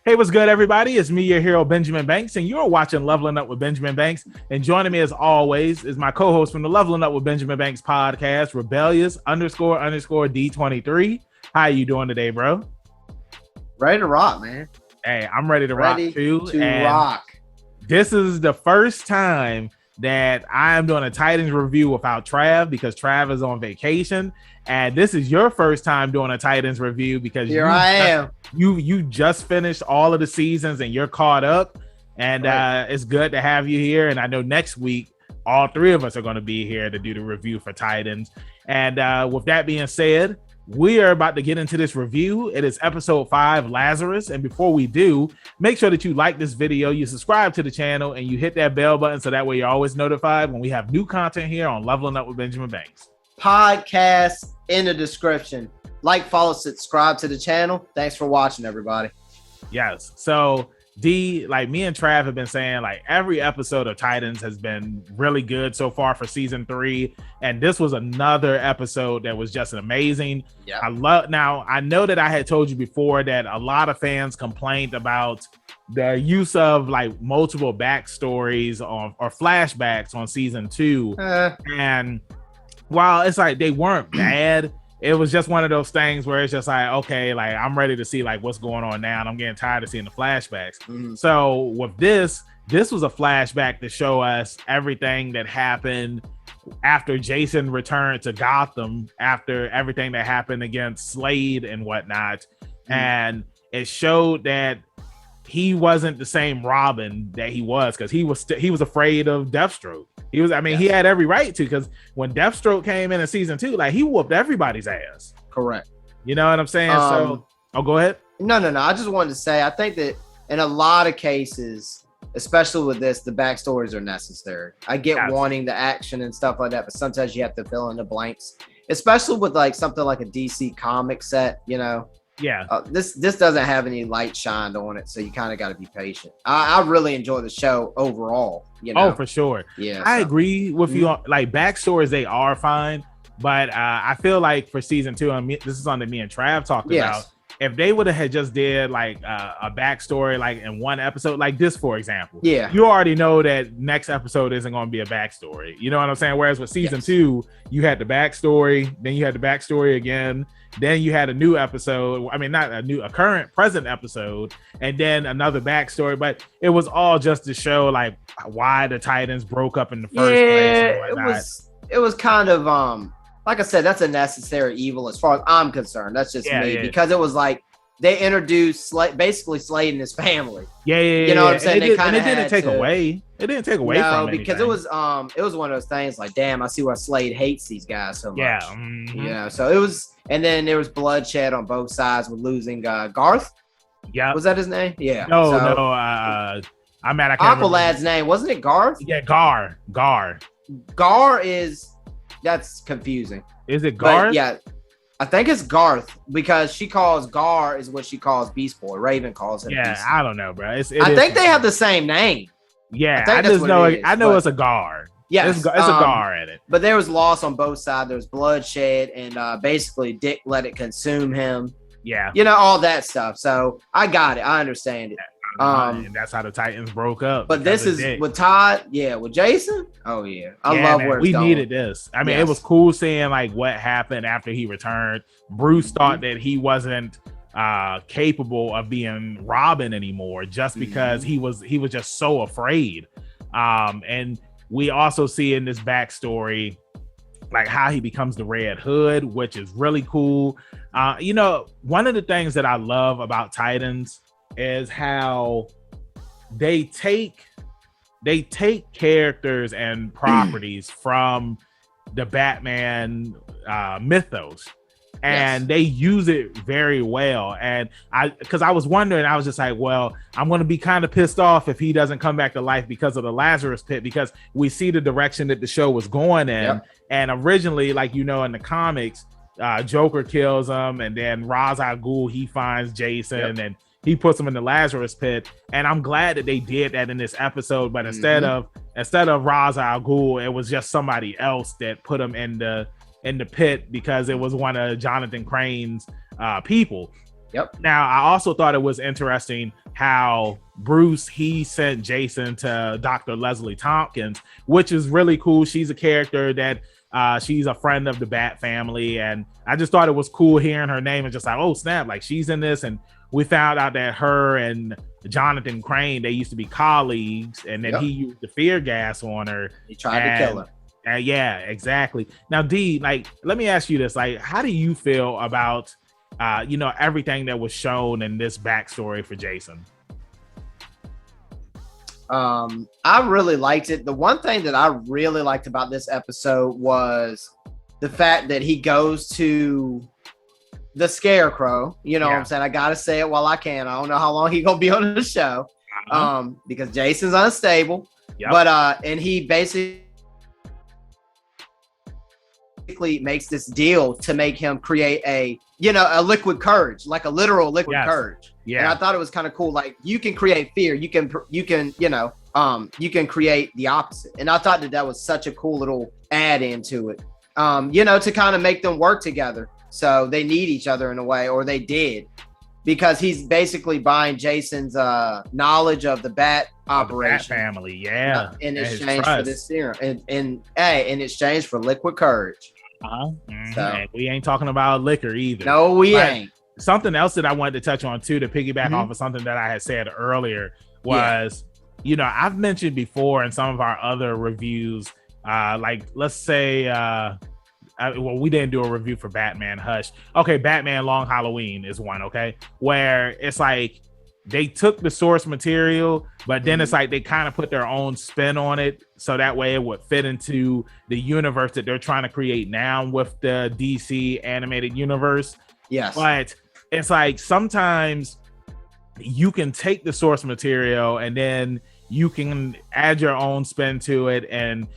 Hey, what's good, everybody? It's me, your hero, Benjamin Banks, and you're watching Leveling Up with Benjamin Banks. And joining me, as always, is my co-host from the Leveling Up with Benjamin Banks podcast, Rebellious __ D23. How you doing today, bro? Ready to rock, man. Hey, I'm ready to rock too. Rock. This is the first time that I am doing a Titans review without Trav because Trav is on vacation. And this is your first time doing a Titans review because you just finished all of the seasons and you're caught up. And it's good to have you here. And I know next week, all three of us are going to be here to do the review for Titans. And with that being said, we are about to get into this review. It is episode 5, Lazarus. And before we do, make sure that you like this video, you subscribe to the channel, and you hit that bell button so that way you're always notified when we have new content here on Leveling Up with Benjamin Banks. Podcast in the description. Like, follow, subscribe to the channel. Thanks for watching, everybody. Yes. So D, like me and Trav have been saying, like every episode of Titans has been really good so far for season 3, and this was another episode that was just amazing. Yeah, I know that I had told you before that a lot of fans complained about the use of like multiple backstories or flashbacks on season 2, and while it's like they weren't bad, it was just one of those things where it's just like, okay, like I'm ready to see like what's going on now, and I'm getting tired of seeing the flashbacks. So with this was a flashback to show us everything that happened after Jason returned to Gotham, after everything that happened against Slade and whatnot. And it showed that he wasn't the same Robin that he was, because he was afraid of Deathstroke. He had every right to, because when Deathstroke came in season 2, like he whooped everybody's ass. Correct. You know what I'm saying? Go ahead. No. I just wanted to say, I think that in a lot of cases, especially with this, the backstories are necessary. I get wanting the action and stuff like that, but sometimes you have to fill in the blanks, especially with like something like a DC comic set, you know? Yeah. This doesn't have any light shined on it, so you kind of got to be patient. I really enjoy the show overall. You know? Oh, for sure. Yeah, I agree with you on like backstories. They are fine, but I feel like for season 2, this is something me and Trav talked about. If they would have had just did like a backstory like in one episode, like this, for example, you already know that next episode isn't going to be a backstory. You know what I'm saying? Whereas with season 2, you had the backstory, then you had the backstory again, then you had a new episode. I mean, not a current present episode, and then another backstory. But it was all just to show like why the Titans broke up in the first place. It was kind of like I said, that's a necessary evil as far as I'm concerned. That's just me, because it was like they introduced basically Slade and his family. You know what I'm saying? It didn't take away from it, because it was one of those things like, damn, I see why Slade hates these guys so much. You know, so it was, and then there was bloodshed on both sides with losing Garth. Yeah, was that his name? Yeah. No. I'm at Aqualad's name, wasn't it Garth? Yeah, Gar. Gar is. That's confusing. Is it Garth? But yeah, I think it's Garth, because she calls Gar is what she calls Beast Boy. Raven calls him. Yeah, Beast I don't know, bro. I think they have the same name. Yeah, I just know. I know it's a Gar. Yeah, it's a Gar in it. But there was loss on both sides. There was bloodshed, and basically Dick let it consume him. Yeah, you know, all that stuff. So I got it. I understand it. And that's how the Titans broke up. But this is with Todd, with Jason. Oh yeah, I love where it's going. Needed this. I mean, it was cool seeing like what happened after he returned. Bruce thought that he wasn't capable of being Robin anymore, just because he was just so afraid. And we also see in this backstory like how he becomes the Red Hood, which is really cool. You know, one of the things that I love about Titans is how they take characters and properties from the Batman mythos, and they use it very well. And because I was wondering, I was just like, well, I'm going to be kind of pissed off if he doesn't come back to life because of the Lazarus Pit, because we see the direction that the show was going in. And originally, like, you know, in the comics, Joker kills him, and then Ra's al Ghul, he finds Jason, and he puts him in the Lazarus Pit. And I'm glad that they did that in this episode, but instead of Ra's al Ghul, it was just somebody else that put him in the pit, because it was one of Jonathan Crane's people. Yep. Now, I also thought it was interesting how Bruce, he sent Jason to Dr. Leslie Tompkins, which is really cool. She's a character that she's a friend of the Bat family. And I just thought it was cool hearing her name and just like, oh, snap, like she's in this. And we found out that her and Jonathan Crane, they used to be colleagues. And then he used the fear gas on her. He tried to kill her. Yeah, exactly. Now, D, like, let me ask you this. Like, how do you feel about everything that was shown in this backstory for Jason? I really liked it. The one thing that I really liked about this episode was the fact that he goes to the Scarecrow. You know what I'm saying? I gotta say it while I can. I don't know how long he's gonna be on the show. Because Jason's unstable. But and he basically makes this deal to make him create a liquid courage, like a literal liquid courage. And I thought it was kind of cool. Like, you can create fear, you can create the opposite. And I thought that was such a cool little add into it, to kind of make them work together. So they need each other in a way, or they did, because he's basically buying Jason's knowledge of the Bat operation, the Bat family, in exchange for this serum, and in exchange for liquid courage. So, we ain't talking about liquor either. No, we ain't. Something else that I wanted to touch on too, to piggyback off of something that I had said earlier, was, I've mentioned before in some of our other reviews, like, let's say, we didn't do a review for Batman Hush. Okay, Batman Long Halloween is one, okay, where it's like they took the source material, but then it's like they kind of put their own spin on it, so that way it would fit into the universe that they're trying to create now with the DC animated universe. Yes. But it's like sometimes you can take the source material and then you can add your own spin to it, and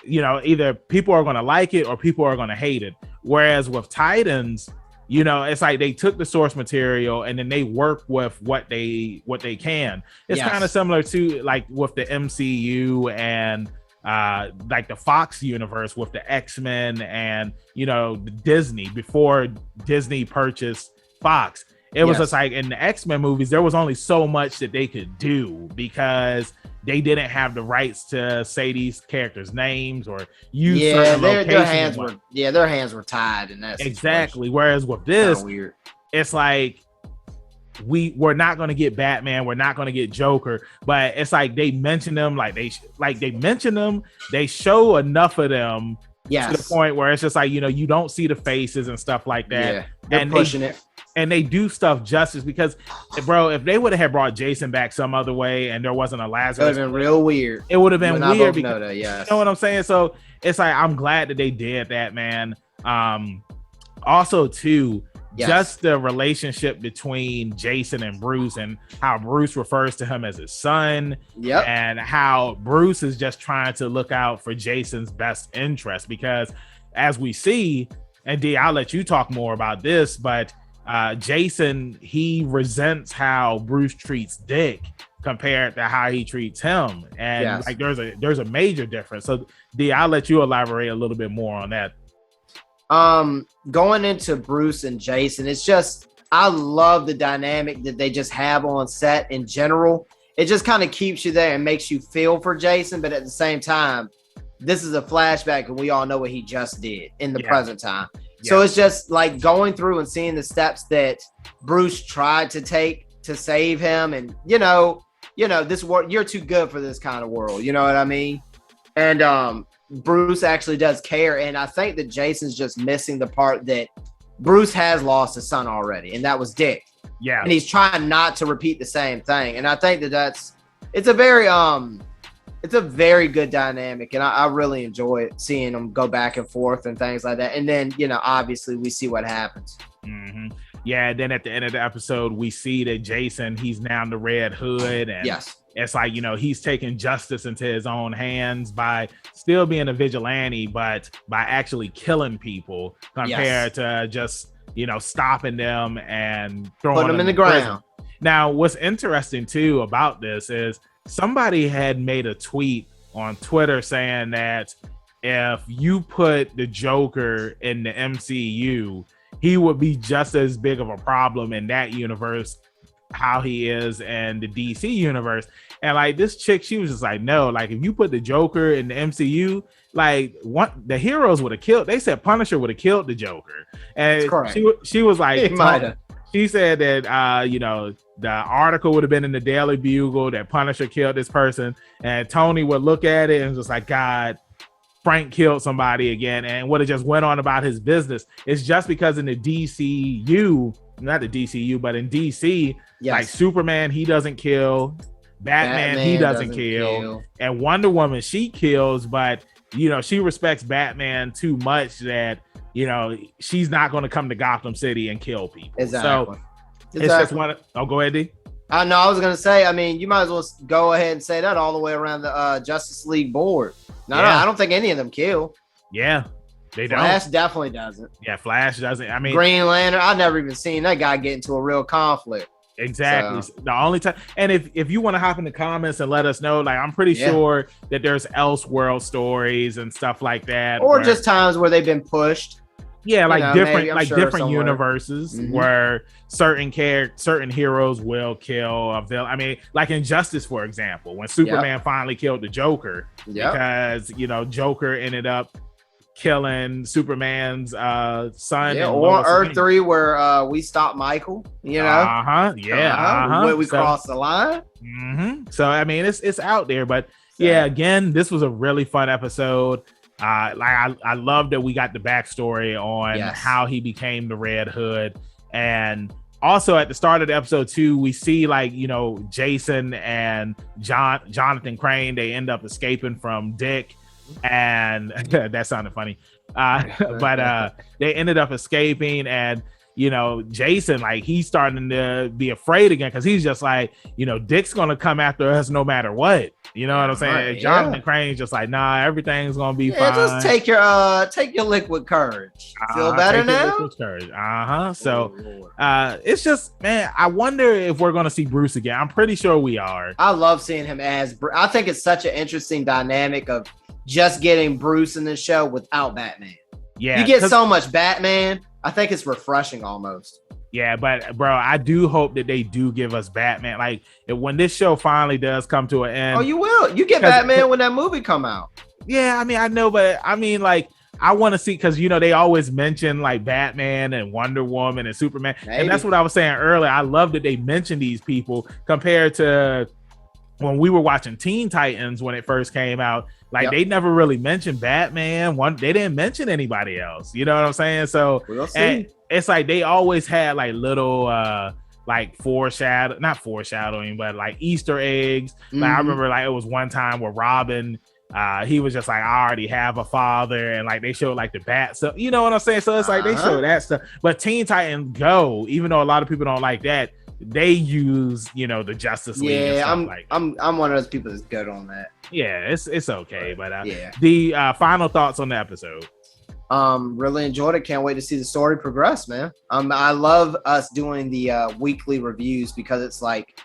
either people are going to like it or people are going to hate it. Whereas with Titans, it's like they took the source material and then they work with what they can. It's kind of similar to like with the MCU and like the Fox universe with the X-Men and Disney, before Disney purchased Fox. It was just like in the X-Men movies, there was only so much that they could do because they didn't have the rights to say these characters' names or use certain locations. Their hands were tied, and that's exactly. Whereas with this, it's like we're not going to get Batman, we're not going to get Joker, but it's like they mention them, they show enough of them to the point where it's just like you don't see the faces and stuff like that. They're pushing it. And they do stuff justice because, bro, if they would have brought Jason back some other way and there wasn't a Lazarus, it would have been real weird. It would have been weird because, you know what I'm saying? So it's like, I'm glad that they did that, man. Also, too, just the relationship between Jason and Bruce and how Bruce refers to him as his son, and how Bruce is just trying to look out for Jason's best interest, because as we see, and D, I'll let you talk more about this, but Jason, he resents how Bruce treats Dick compared to how he treats him, and like there's a major difference. So D, I'll let you elaborate a little bit more on that. Going into Bruce and Jason, it's just, I love the dynamic that they just have on set in general. It just kind of keeps you there and makes you feel for Jason, but at the same time, this is a flashback and we all know what he just did in the present time. So it's just like going through and seeing the steps that Bruce tried to take to save him. And, this world, you're too good for this kind of world. You know what I mean? And Bruce actually does care. And I think that Jason's just missing the part that Bruce has lost a son already. And that was Dick. Yeah. And he's trying not to repeat the same thing. And I think it's a very good dynamic, and I really enjoy it, seeing them go back and forth and things like that. And then, obviously we see what happens. Yeah, and then at the end of the episode, we see that Jason, he's now in the Red Hood, and it's like, he's taking justice into his own hands by still being a vigilante, but by actually killing people compared to just, stopping them and throwing them in the ground. Now, what's interesting too about this is somebody had made a tweet on Twitter saying that if you put the Joker in the MCU, he would be just as big of a problem in that universe how he is in the DC universe. And like this chick, she was just like, no, like if you put the Joker in the MCU, like the heroes would have killed. They said Punisher would have killed the Joker, and she was like, she said that the article would have been in the Daily Bugle that Punisher killed this person, and Tony would look at it and just like, God, Frank killed somebody again, and would have just went on about his business. It's just because in the DCU, not the DCU, but in DC, like Superman, he doesn't kill. Batman he doesn't kill. And Wonder Woman, she kills, but she respects Batman too much that she's not going to come to Gotham City and kill people. Exactly. So it's just one. Oh, go ahead, D. I know. I was going to say. I mean, you might as well go ahead and say that all the way around the Justice League board. No, I don't think any of them kill. Yeah. Flash definitely doesn't. Yeah, Flash doesn't. I mean, Green Lantern, I've never even seen that guy get into a real conflict. Exactly. So. The only time, and if you want to hop in the comments and let us know, like I'm pretty sure that there's Elseworld stories and stuff like that, or just times where they've been pushed. Yeah, like different universes where certain heroes will kill a villain. I mean, like in Justice, for example, when Superman finally killed the Joker, because Joker ended up killing Superman's son. Yeah, or Earth 3 where we stopped Michael, we crossed the line. So I mean it's out there, but again, this was a really fun episode. I love that we got the backstory on how he became the Red Hood. And also at the start of the episode too, we see Jason and Jonathan Crane, they end up escaping from Dick. And that sounded funny, but they ended up escaping, and Jason, like, he's starting to be afraid again because he's just like, Dick's gonna come after us no matter what. You know what I'm saying? Right, Jonathan Crane's just like, nah, everything's gonna be fine. Just take your liquid courage. Feel better now? Liquid courage. So it's just, man, I wonder if we're gonna see Bruce again. I'm pretty sure we are. I love seeing him as I think it's such an interesting dynamic of just getting Bruce in this show without Batman. Yeah, you get so much Batman. I think it's refreshing almost. Yeah, but bro, I do hope that they do give us Batman. Like, when this show finally does come to an end. Oh, you will. You get Batman when that movie come out. Yeah, I mean, I know, but I mean, like, I want to see, because they always mention like Batman and Wonder Woman and Superman. Maybe. And that's what I was saying earlier. I love that they mention these people compared to when we were watching Teen Titans when it first came out. Like, they never really mentioned Batman. They didn't mention anybody else. You know what I'm saying? So and it's like they always had like little like not foreshadowing, but like Easter eggs. Like, I remember like it was one time where Robin, he was just like, I already have a father, and like they showed like the bat stuff. You know what I'm saying? So it's like they show that stuff. But Teen Titans Go, even though a lot of people don't like that, they use the Justice League. Yeah, and stuff I'm one of those people that's good on that. Yeah, it's okay. But the final thoughts on the episode. Really enjoyed it. Can't wait to see the story progress, man. I love us doing the weekly reviews because it's like,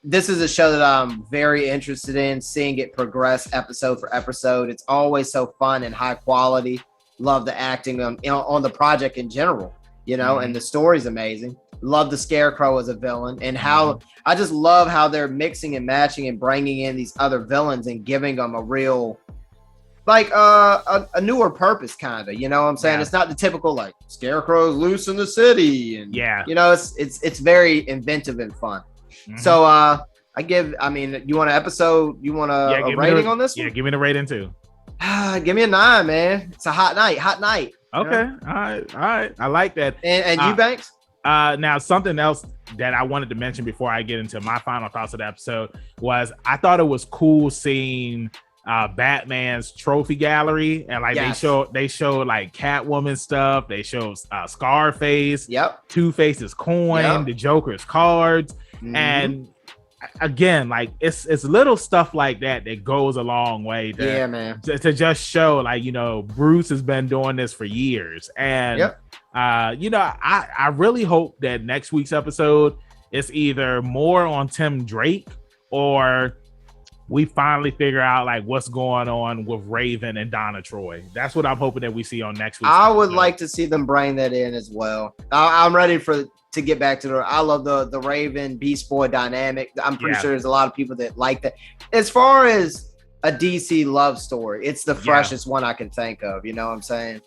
this is a show that I'm very interested in, seeing it progress episode for episode. It's always so fun and high quality. Love the acting on the project in general, and the story's amazing. Love the Scarecrow as a villain, and how I just love how they're mixing and matching and bringing in these other villains and giving them a real, like a newer purpose, kind of. You know what I'm saying? It's not the typical like Scarecrow's loose in the city, and it's very inventive and fun. So you want a rating on this one? Yeah, give me the rating too. Give me a 9, man. It's a hot night. Okay. All right. I like that. And you, Banks? Now, something else that I wanted to mention before I get into my final thoughts of the episode was I thought it was cool seeing Batman's trophy gallery, and like they showed like Catwoman stuff, they showed Scarface, Two-Face's coin, the Joker's cards, and again, like it's little stuff like that goes a long way to just show, like, Bruce has been doing this for years. And I really hope that next week's episode is either more on Tim Drake or we finally figure out like what's going on with Raven and Donna Troy. That's what I'm hoping that we see on next week. I would like to see them bring that in as well. I'm ready to get back to I love the Raven Beast Boy dynamic. I'm pretty sure there's a lot of people that like that. As far as a DC love story, it's the freshest one I can think of. You know what I'm saying?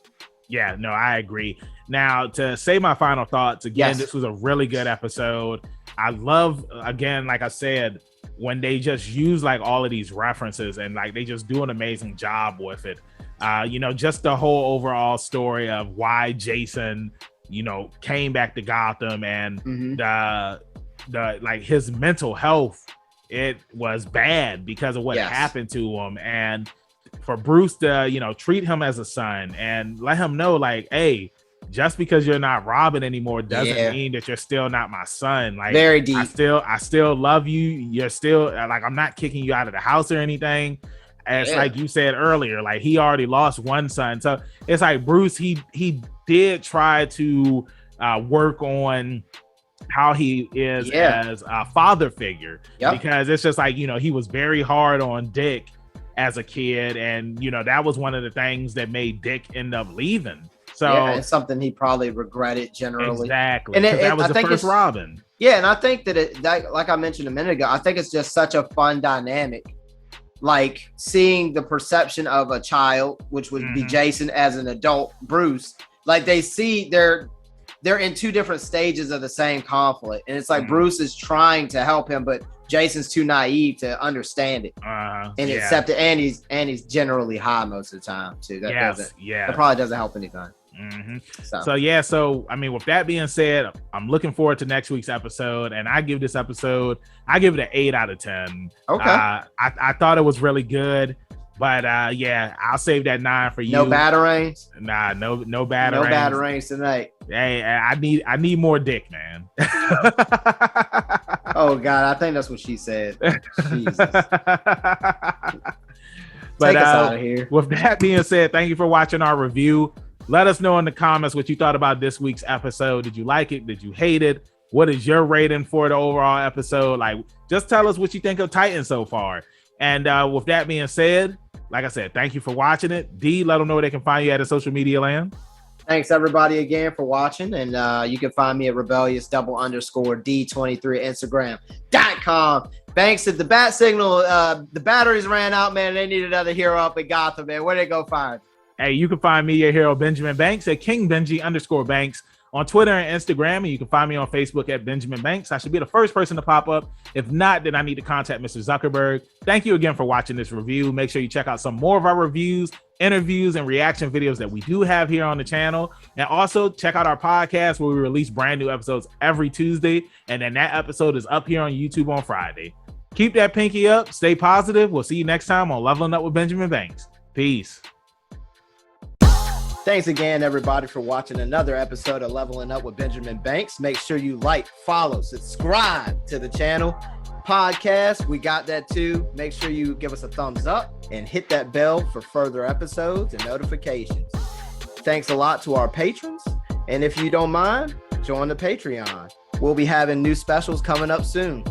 Yeah, no, I agree. Now, to say my final thoughts, again, this was a really good episode. I love, again, like I said, when they just use like all of these references and like they just do an amazing job with it. Just the whole overall story of why Jason, came back to Gotham and the like his mental health, it was bad because of what happened to him. And for Bruce to, treat him as a son and let him know like, hey, just because you're not Robin anymore doesn't mean that you're still not my son. Like, very deep. I still love you. You're still like, I'm not kicking you out of the house or anything. As like you said earlier, like he already lost one son. So it's like Bruce, he did try to work on how he is as a father figure, because it's just like, he was very hard on Dick as a kid. And, that was one of the things that made Dick end up leaving. So it's something he probably regretted generally. Exactly. And that was the first Robin. Yeah. And I think that like I mentioned a minute ago, I think it's just such a fun dynamic. Like seeing the perception of a child, which would be Jason, as an adult Bruce, like they see they're in two different stages of the same conflict. And it's like Bruce is trying to help him, but Jason's too naive to understand it and accept it. And he's generally high most of the time too. That probably doesn't help anything. So I mean, with that being said, I'm looking forward to next week's episode, and I give it an 8 out of 10. Okay. I thought it was really good, but I'll save that 9 for you. No batarangs. Nah, no batarangs. No batarangs tonight. Hey, I need more Dick, man. Oh God, I think that's what she said. Jesus. But take us out of here. With that being said, thank you for watching our review. Let us know in the comments what you thought about this week's episode. Did you like it? Did you hate it? What is your rating for the overall episode? Like, just tell us what you think of Titan so far. And with that being said, like I said, thank you for watching it. D, let them know where they can find you at in social media land. Thanks everybody again for watching. And you can find me at rebellious_D23 Instagram.com. Banks, if the bat signal, the batteries ran out, man. They need another hero up in Gotham, man. Where they go find? Hey, you can find me, your hero, Benjamin Banks, at KingBenji_Banks on Twitter and Instagram. And you can find me on Facebook at Benjamin Banks. I should be the first person to pop up. If not, then I need to contact Mr. Zuckerberg. Thank you again for watching this review. Make sure you check out some more of our reviews, interviews, and reaction videos that we do have here on the channel. And also check out our podcast where we release brand new episodes every Tuesday. And then that episode is up here on YouTube on Friday. Keep that pinky up. Stay positive. We'll see you next time on Leveling Up with Benjamin Banks. Peace. Thanks again, everybody, for watching another episode of Leveling Up with Benjamin Banks. Make sure you like, follow, subscribe to the channel. Podcast, we got that too. Make sure you give us a thumbs up and hit that bell for further episodes and notifications. Thanks a lot to our patrons. And if you don't mind, join the Patreon. We'll be having new specials coming up soon.